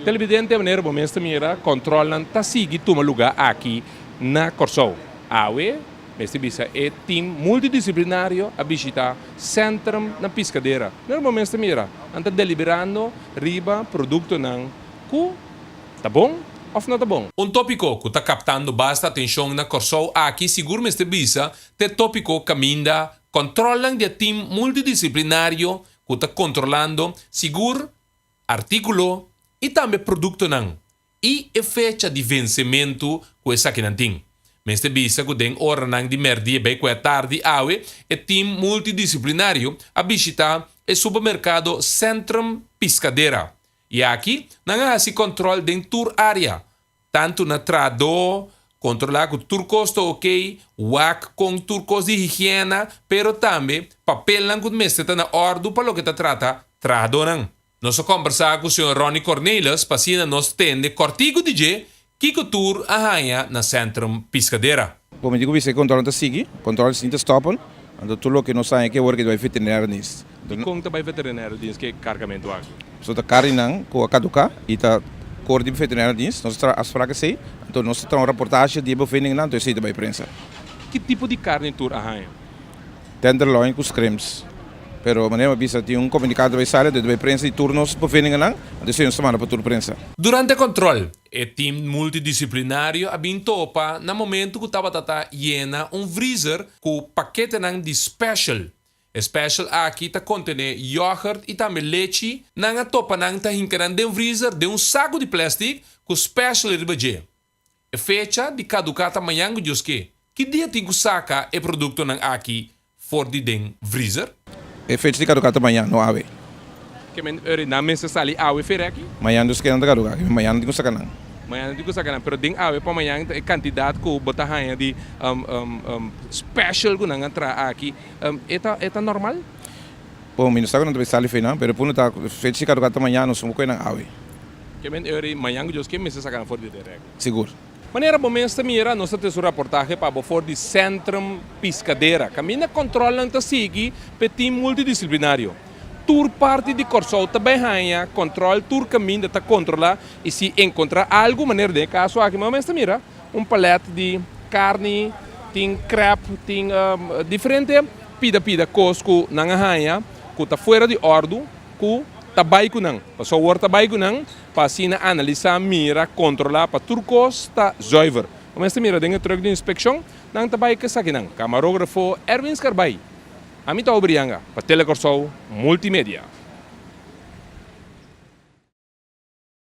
Televidente maneira bom mesmo mira controlam tá seguir toma lugar aqui na Corsou. Awe, mestre bisa é time multidisciplinário a visitar centro na pescadeira. No momento mira, anda deliberando riba produto não ku tá bom ou não tá bom. Tópico que está captando basta atenção na Corsou aqui seguro mestre bisa, te tópico caminda controlam de time multidisciplinário que está controlando seguro artículo e também produto não. E a fecha de vencimento que essa aqui não tem. Mestre bisa que tem hora não de merdia bem que é tarde awe e time multidisciplinário a visitar o supermercado Centrum Piscadeira. E aqui não há esse controle dentro tour área. Tanto na trado, controlar que o turcos está ok, wak com turcos de higiene, pero também papel não que o mestre está na ordem para o que está trata trado não. Nós conversamos com o Sr. Ronnie Cornelis, passina nos tende cortigo DJ, que tour arranha na Centrum Piscadeira. Como digo, você controla a seguir, controla se não stoppen, então tudo o que nós sabemos que é o que vai veterinário nisso. E como também veterinário diz que carregamento aqui? So a carne não, com a caduca, e tá cor de veterinário nisso, nós as fracas sei, então nós temos uma reportagem de bovino não, então sei também prensa. Que tipo de carne tour arranha? Tenderloin com os cremes. Pero maneira bisa tinha comunicado vai sair de prensa e turnos bovino não, então sei uma semana para tur prensa. Durante o controle, o time multidisciplinário a bem topa no momento que estava llena freezer com paquete de special. Special aqui está contém yogurt e também leite. Nanga topa nang tá hincaran de freezer de saco de plástico com special ribaje. A fecha de caducata amanhã que dia tem que saca e produto nang aqui for de den freezer? É feito de caducata amanhã, não há. Que men na mesa sali awe fer aqui? Amanhã dos que não caduca, amanhã não tem que sacar não. Amanhã não tem que sacar, pero den awe para amanhã a quantidade que botar de special que nang entra aqui, eta normal? Bom, não sabe não deve sair final, pero por não tá feito de caducata amanhã não somos coisa não há. Que men amanhã que mesa sacar for de direct. Seguro. Maneira bom mesmo mira nossa tesoura reportagem para for de Centrum Piscadeira. Caminha controlam ta sigi pe time multidisciplinário. Tour parte de Corsou também ganha controle tour caminho ta controlar e se encontrar algo maneira de caso aqui mas mira palete de carne, tem crepe, tem diferente pida cosco não ganha que tá fora de ordem que tabay ko nang. Passou o tabay ko nang, pasina analisa, mira, controla, para turcos, ta zuiver. Mas mira, dengue terug de inspeção, nang tabay ka sa kinang. Camarógrafo Erwin Scarbay. Amita Obrianga, para Telecorsou Multimédia.